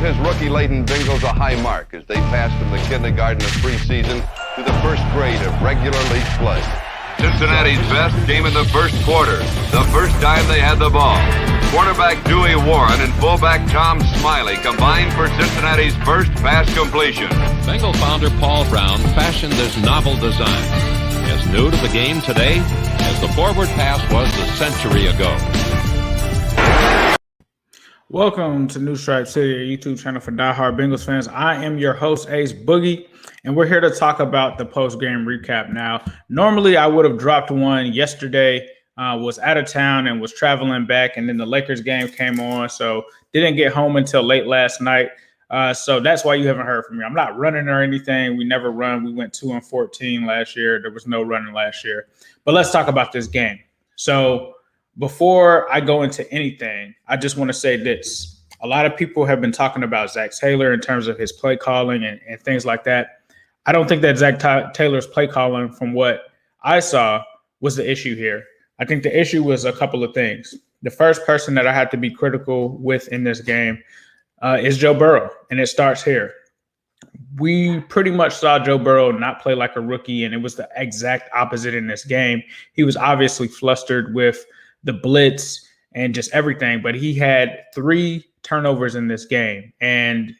his rookie-laden Bengals a high mark as they passed from the kindergarten of preseason to the first grade of regular league play. Cincinnati's best came in the first quarter, the first time they had the ball. Quarterback Dewey Warren and fullback Tom Smiley combined for Cincinnati's first pass completion. Bengal founder Paul Brown fashioned this novel design, as new to the game today as the forward pass was a century ago. Welcome to New Stripe City, your YouTube channel for diehard Bengals fans. I am your host, Ace Boogie, and we're here to talk about the post-game recap now. Normally, I would have dropped one yesterday, was out of town and was traveling back, and then the Lakers game came on, so didn't get home until late last night. So that's why you haven't heard from me. I'm not running or anything. We never run. We went 2-14 last year. There was no running last year. But let's talk about this game. So before I go into anything, I just want to say this. A lot of people have been talking about Zach Taylor in terms of his play calling and things like that. I don't think that Zach Taylor's play calling, from what I saw, was the issue here. I think the issue was a couple of things. The first person that I had to be critical with in this game is Joe Burrow, and it starts here. We pretty much saw Joe Burrow not play like a rookie, and it was the exact opposite in this game. He was obviously flustered with the blitz and just everything, but he had 3 turnovers in this game, and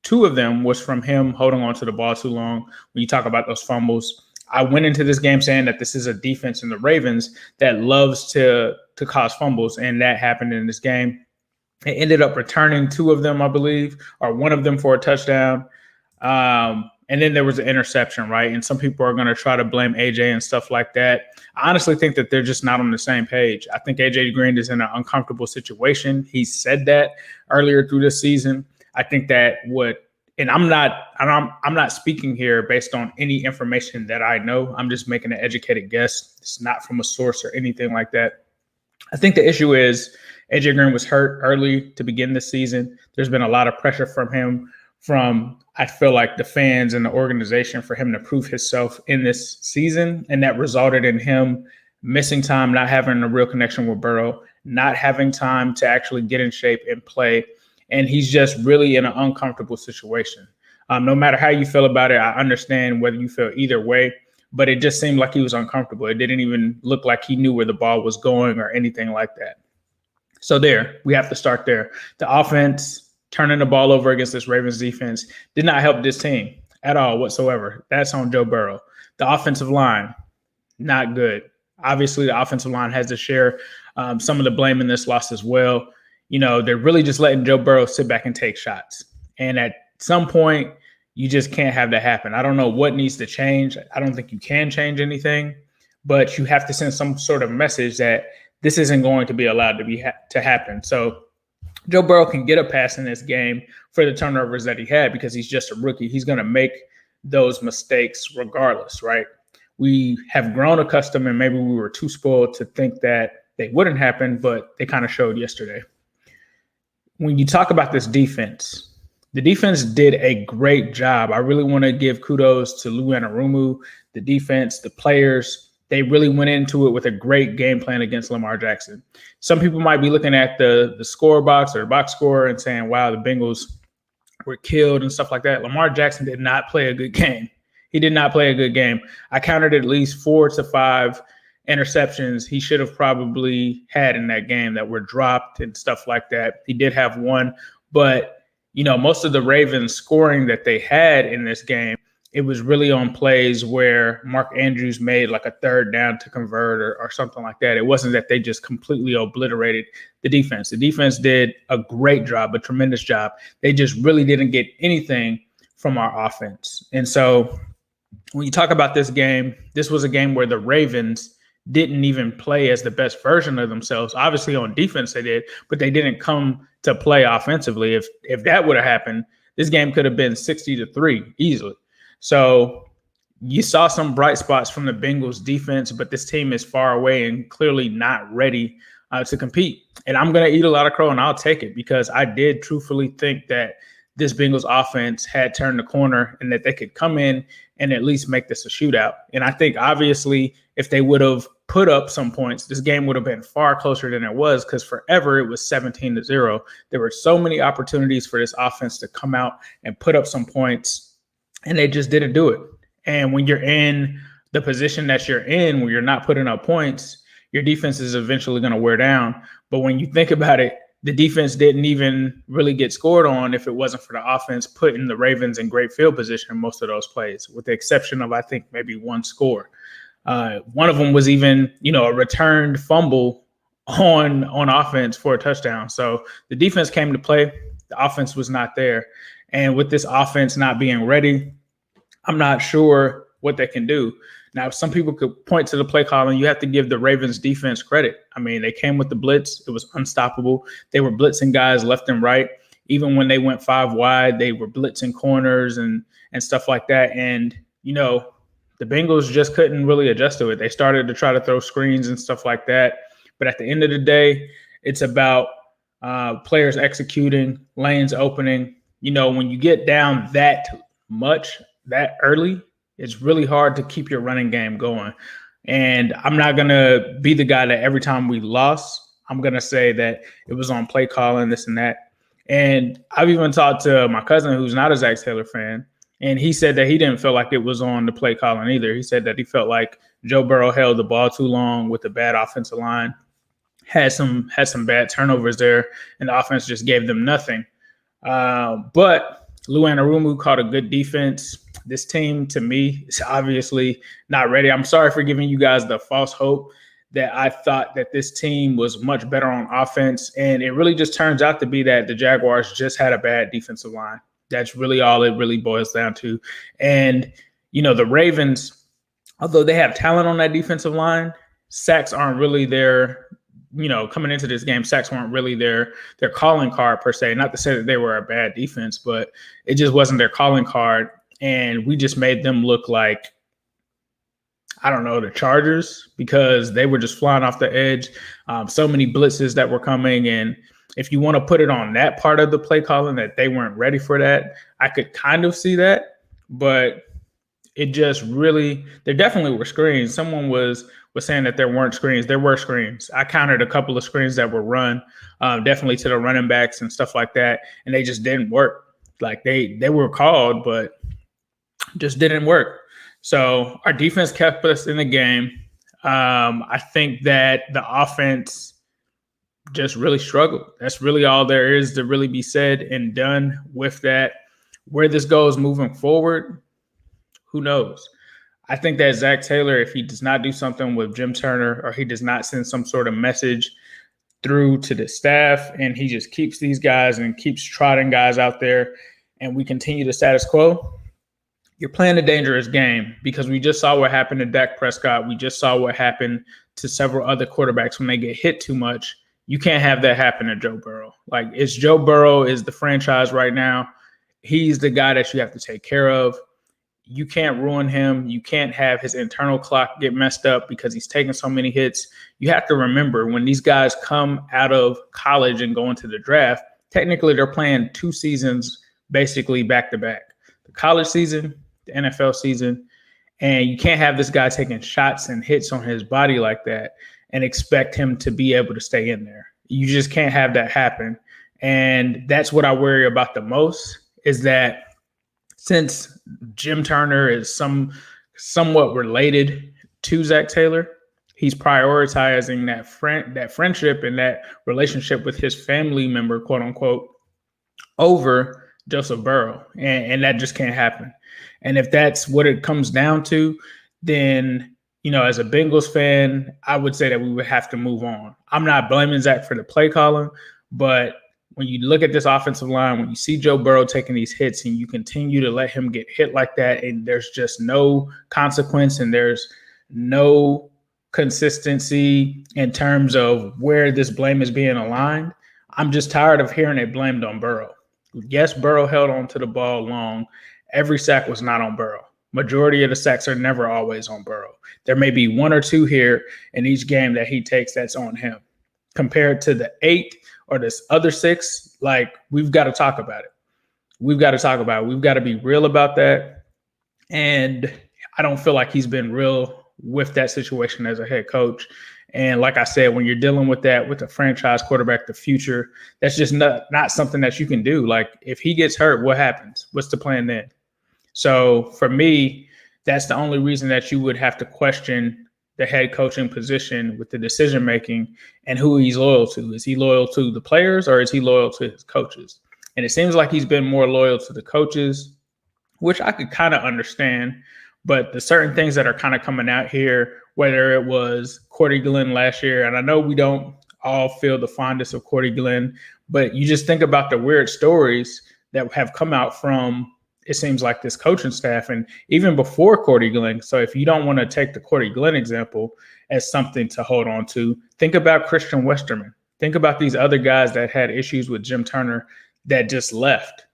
2 of them was from him holding on to the ball too long. When you talk about those fumbles, I went into this game saying that this is a defense in the Ravens that loves to cause fumbles, and that happened in this game. It ended up returning 2 of them, I believe, or 1 of them for a touchdown. And then there was an interception, right? And some people are going to try to blame AJ and stuff like that. I honestly think that they're just not on the same page. I think AJ Green is in an uncomfortable situation. He said that earlier through this season. I think that and I'm not speaking here based on any information that I know. I'm just making an educated guess. It's not from a source or anything like that. I think the issue is AJ Green was hurt early to begin the season. There's been a lot of pressure from him, I feel like, the fans and the organization for him to prove himself in this season. And that resulted in him missing time, not having a real connection with Burrow, not having time to actually get in shape and play. And he's just really in an uncomfortable situation. No matter how you feel about it, I understand whether you feel either way, but it just seemed like he was uncomfortable. It didn't even look like he knew where the ball was going or anything like that. So we have to start there. The offense turning the ball over against this Ravens defense did not help this team at all whatsoever. That's on Joe Burrow. The offensive line, not good. Obviously, the offensive line has to share some of the blame in this loss as well. You know, they're really just letting Joe Burrow sit back and take shots. And at some point, you just can't have that happen. I don't know what needs to change. I don't think you can change anything, but you have to send some sort of message that this isn't going to be allowed to happen. So Joe Burrow can get a pass in this game for the turnovers that he had because he's just a rookie. He's going to make those mistakes regardless, right? We have grown accustomed, and maybe we were too spoiled to think that they wouldn't happen, but they kind of showed yesterday. When you talk about this defense, the defense did a great job. I really want to give kudos to Lou Anarumo, the defense, the players. They really went into it with a great game plan against Lamar Jackson. Some people might be looking at the score box or the box score and saying, wow, the Bengals were killed and stuff like that. Lamar Jackson did not play a good game. He did not play a good game. I counted at least 4 to 5 interceptions he should have probably had in that game that were dropped and stuff like that. He did have 1, but most of the Ravens scoring that they had in this game, it was really on plays where Mark Andrews made like a 3rd down to convert or something like that. It wasn't that they just completely obliterated the defense. The defense did a great job, a tremendous job. They just really didn't get anything from our offense. And so when you talk about this game, this was a game where the Ravens didn't even play as the best version of themselves. Obviously on defense they did, but they didn't come to play offensively. If that would have happened, this game could have been 60-3 easily. So you saw some bright spots from the Bengals defense, but this team is far away and clearly not ready to compete. And I'm going to eat a lot of crow, and I'll take it because I did truthfully think that this Bengals offense had turned the corner and that they could come in and at least make this a shootout. And I think obviously if they would have put up some points, this game would have been far closer than it was, because forever it was 17-0. There were so many opportunities for this offense to come out and put up some points, and they just didn't do it. And when you're in the position that you're in, where you're not putting up points, your defense is eventually going to wear down. But when you think about it, the defense didn't even really get scored on if it wasn't for the offense putting the Ravens in great field position in most of those plays, with the exception of, I think, maybe one score. One of them was even, a returned fumble on offense for a touchdown. So the defense came to play. The offense was not there. And with this offense not being ready, I'm not sure what they can do. Now, some people could point to the play calling. You have to give the Ravens defense credit. I mean, they came with the blitz. It was unstoppable. They were blitzing guys left and right. Even when they went 5 wide, they were blitzing corners and stuff like that. And, the Bengals just couldn't really adjust to it. They started to try to throw screens and stuff like that. But at the end of the day, it's about players executing, lanes opening. When you get down that much, that early, it's really hard to keep your running game going. And I'm not going to be the guy that every time we lost, I'm going to say that it was on play calling, this and that. And I've even talked to my cousin who's not a Zach Taylor fan, and he said that he didn't feel like it was on the play calling either. He said that he felt like Joe Burrow held the ball too long with a bad offensive line, had some bad turnovers there, and the offense just gave them nothing. But Lou Anarumo called a good defense. This team, to me, is obviously not ready. I'm sorry for giving you guys the false hope that I thought that this team was much better on offense. And it really just turns out to be that the Jaguars just had a bad defensive line. That's really all it really boils down to. And, the Ravens, although they have talent on that defensive line, sacks aren't really their, coming into this game, sacks weren't really their calling card per se. Not to say that they were a bad defense, but it just wasn't their calling card. And we just made them look like, I don't know, the Chargers, because they were just flying off the edge. So many blitzes that were coming. And if you want to put it on that part of the play calling, that they weren't ready for that, I could kind of see that. But it just really, there definitely were screens. Someone was saying that there weren't screens. There were screens. I counted a couple of screens that were run, definitely to the running backs and stuff like that. And they just didn't work. Like they were called, but just didn't work. So our defense kept us in the game. I think that the offense just really struggled. That's really all there is to really be said and done with that. Where this goes moving forward, who knows? I think that Zach Taylor, if he does not do something with Jim Turner, or he does not send some sort of message through to the staff, and he just keeps these guys and keeps trotting guys out there, and we continue the status quo, you're playing a dangerous game, because we just saw what happened to Dak Prescott. We just saw what happened to several other quarterbacks when they get hit too much. You can't have that happen to Joe Burrow. Like, it's Joe Burrow is the franchise right now. He's the guy that you have to take care of. You can't ruin him. You can't have his internal clock get messed up because he's taking so many hits. You have to remember, when these guys come out of college and go into the draft, technically they're playing 2 seasons basically back to back. The college season, the NFL season, and you can't have this guy taking shots and hits on his body like that and expect him to be able to stay in there. You just can't have that happen. And that's what I worry about the most, is that since Jim Turner is somewhat related to Zach Taylor, he's prioritizing that friendship and that relationship with his family member, quote unquote, over Joseph Burrow. And that just can't happen. And if that's what it comes down to, then, as a Bengals fan, I would say that we would have to move on. I'm not blaming Zach for the play calling, but when you look at this offensive line, when you see Joe Burrow taking these hits and you continue to let him get hit like that, and there's just no consequence and there's no consistency in terms of where this blame is being aligned, I'm just tired of hearing it blamed on Burrow. Yes, Burrow held on to the ball long. Every sack was not on Burrow. Majority of the sacks are never always on Burrow. There may be 1 or 2 here in each game that he takes that's on him. Compared to the 8 or this other 6, like, we've got to talk about it. We've got to be real about that. And I don't feel like he's been real with that situation as a head coach. And like I said, when you're dealing with that, with the franchise quarterback, the future, that's just not something that you can do. Like, if he gets hurt, what happens? What's the plan then? So for me, that's the only reason that you would have to question the head coaching position with the decision making and who he's loyal to. Is he loyal to the players or is he loyal to his coaches? And it seems like he's been more loyal to the coaches, which I could kind of understand. But the certain things that are kind of coming out here, whether it was Cordy Glenn last year, and I know we don't all feel the fondest of Cordy Glenn, but you just think about the weird stories that have come out from, it seems like, this coaching staff, and even before Cordy Glenn. So if you don't want to take the Cordy Glenn example as something to hold on to, think about Christian Westerman. Think about these other guys that had issues with Jim Turner that just left.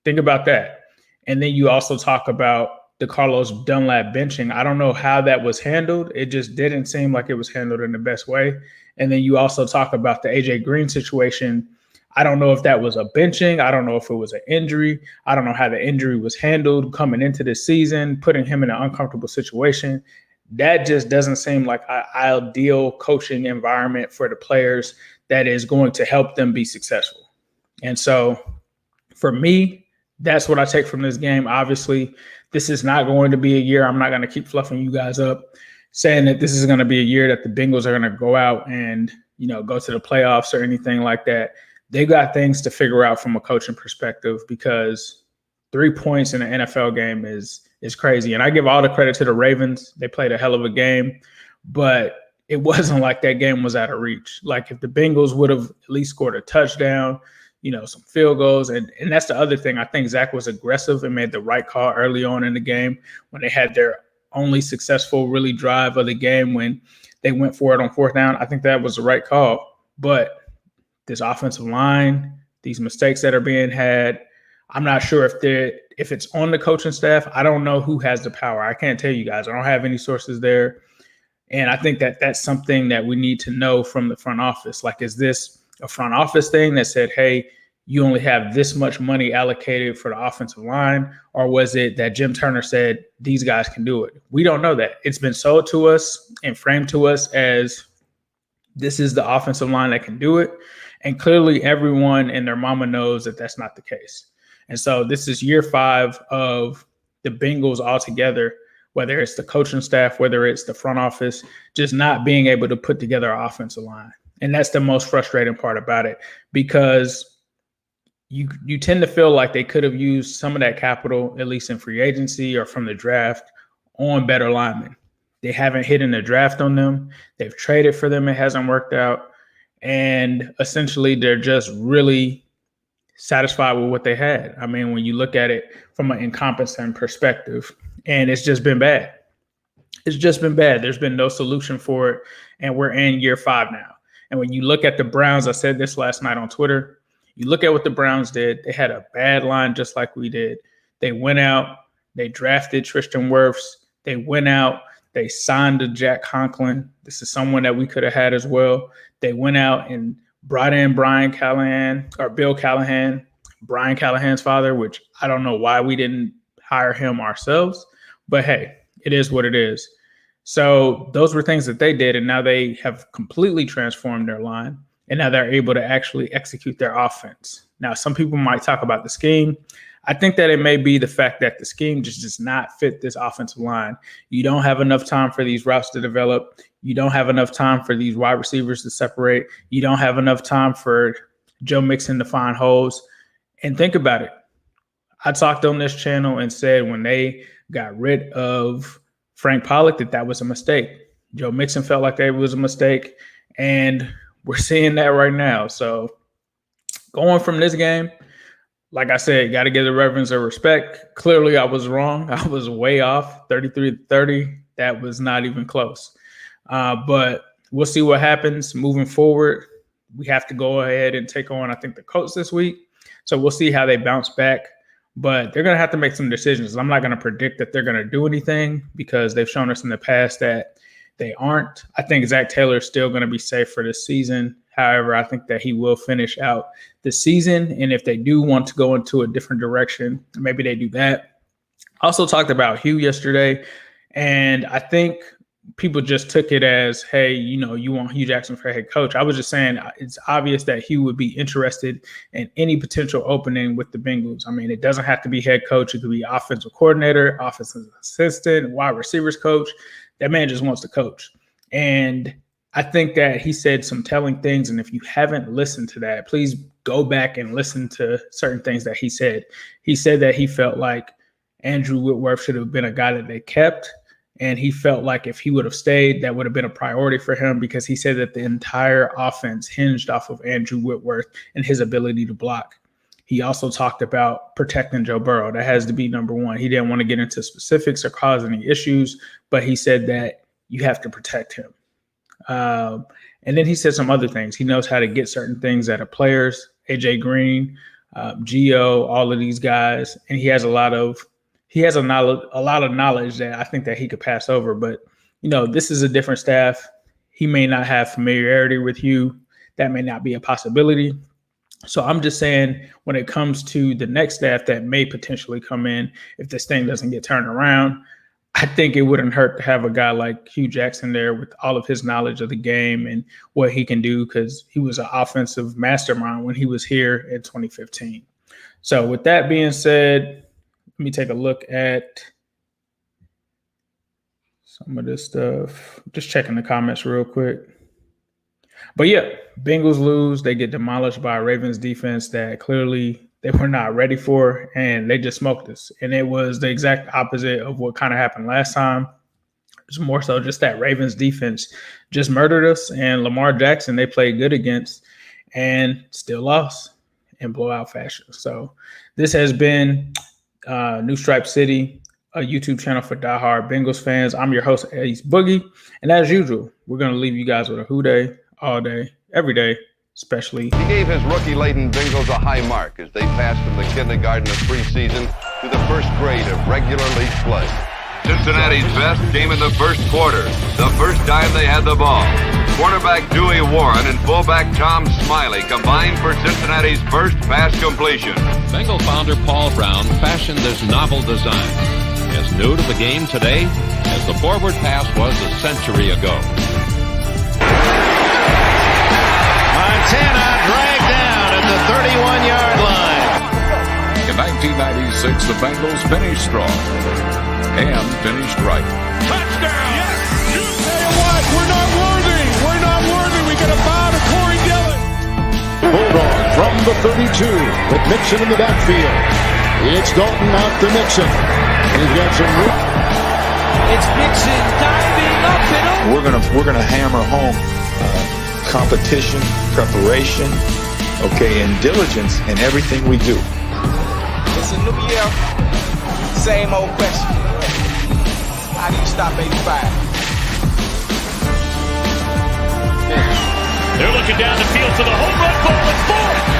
Think about that. And then you also talk about the Carlos Dunlap benching. I don't know how that was handled. It just didn't seem like it was handled in the best way. And then you also talk about the AJ Green situation. I don't know if that was a benching. I don't know if it was an injury. I don't know how the injury was handled coming into this season, putting him in an uncomfortable situation. That just doesn't seem like an ideal coaching environment for the players that is going to help them be successful. And so for me, that's what I take from this game. Obviously, this is not going to be a year. I'm not going to keep fluffing you guys up saying that this is going to be a year that the Bengals are going to go out and, go to the playoffs or anything like that. They got things to figure out from a coaching perspective, because 3 points in an NFL game is crazy. And I give all the credit to the Ravens. They played a hell of a game, but it wasn't like that game was out of reach. Like, if the Bengals would have at least scored a touchdown, some field goals. And that's the other thing. I think Zach was aggressive and made the right call early on in the game when they had their only successful really drive of the game when they went for it on fourth down. I think that was the right call. But this offensive line, these mistakes that are being had, I'm not sure if it's on the coaching staff. I don't know who has the power. I can't tell you guys. I don't have any sources there. And I think that that's something that we need to know from the front office. Like, is this a front office thing that said, hey, you only have this much money allocated for the offensive line? Or was it that Jim Turner said, these guys can do it? We don't know that. It's been sold to us and framed to us as this is the offensive line that can do it. And clearly everyone and their mama knows that that's not the case. And so this is year 5 of the Bengals altogether, whether it's the coaching staff, whether it's the front office, just not being able to put together an offensive line. And that's the most frustrating part about it, because you tend to feel like they could have used some of that capital, at least in free agency or from the draft, on better linemen. They haven't hit in the draft on them. They've traded for them. It hasn't worked out. And essentially, they're just really satisfied with what they had. I mean, when you look at it from an incompetent perspective, and it's just been bad. It's just been bad. There's been no solution for it. And we're in year 5 now. And when you look at the Browns, I said this last night on Twitter, you look at what the Browns did. They had a bad line just like we did. They went out, they drafted Tristan Wirfs. They went out, they signed to Jack Conklin. This is someone that we could have had as well. They went out and brought in Bill Callahan, Brian Callahan's father, which I don't know why we didn't hire him ourselves. But hey, it is what it is. So those were things that they did, and now they have completely transformed their line, and now they're able to actually execute their offense. Now, some people might talk about the scheme. I think that it may be the fact that the scheme just does not fit this offensive line. You don't have enough time for these routes to develop. You don't have enough time for these wide receivers to separate. You don't have enough time for Joe Mixon to find holes. And think about it. I talked on this channel and said when they got rid of Frank Pollock that was a mistake. Joe Mixon felt like that was a mistake, and we're seeing that right now. So going from this game, like I said, got to give the reverence of respect. Clearly, I was wrong. I was way off, 33-30. That was not even close. But we'll see what happens moving forward. We have to go ahead and take on, I think, the Colts this week. So we'll see how they bounce back. But they're going to have to make some decisions. I'm not going to predict that they're going to do anything because they've shown us in the past that they aren't. I think Zach Taylor is still going to be safe for this season. However, I think that he will finish out the season. And if they do want to go into a different direction, maybe they do that. I also talked about Hugh yesterday. And I think people just took it as, hey, you want Hugh Jackson for head coach. I was just saying it's obvious that he would be interested in any potential opening with the Bengals. I mean, it doesn't have to be head coach. It could be offensive coordinator, offensive assistant, wide receivers coach. That man just wants to coach. And I think that he said some telling things. And if you haven't listened to that, please go back and listen to certain things that he said. He said that he felt like Andrew Whitworth should have been a guy that they kept. And he felt like if he would have stayed, that would have been a priority for him, because he said that the entire offense hinged off of Andrew Whitworth and his ability to block. He also talked about protecting Joe Burrow. That has to be number one. He didn't want to get into specifics or cause any issues, but he said that you have to protect him. And then he said some other things. He knows how to get certain things out of players, AJ Green, Gio, all of these guys. And he has a lot of knowledge that I think that he could pass over. But, this is a different staff. He may not have familiarity with you. That may not be a possibility. So I'm just saying, when it comes to the next staff that may potentially come in, if this thing doesn't get turned around, I think it wouldn't hurt to have a guy like Hugh Jackson there with all of his knowledge of the game and what he can do, because he was an offensive mastermind when he was here in 2015. So with that being said, let me take a look at some of this stuff. Just checking the comments real quick. But yeah, Bengals lose. They get demolished by a Ravens defense that clearly they were not ready for, and they just smoked us. And it was the exact opposite of what kind of happened last time. It's more so just that Ravens defense just murdered us, and Lamar Jackson they played good against and still lost in blowout fashion. So this has been New Stripe City, a YouTube channel for diehard Bengals fans. I'm your host, Ace Boogie. And as usual, we're going to leave you guys with a who day, all day, every day, especially. He gave his rookie-laden Bengals a high mark as they passed from the kindergarten of preseason to the first grade of regular league play. Cincinnati's best came in the first quarter, the first time they had the ball. Quarterback Dewey Warren and fullback Tom Smiley combined for Cincinnati's first pass completion. Bengal founder Paul Brown fashioned this novel design, as new to the game today as the forward pass was a century ago. Montana dragged down at the 31-yard line. In 1996, the Bengals finished strong and finished right. Touchdown! Yes! You tell you what, we're not worthy. We're not worthy. We got to bow to Corey Dillon. Hold on from the 32 with Mixon in the backfield. It's Dalton out to Mixon. He's got some room. It's Mixon diving up and over. We're gonna hammer home competition, preparation, and diligence in everything we do. It's a new year, same old question. How do you stop 85? They're looking down the field for the home run ball at 4.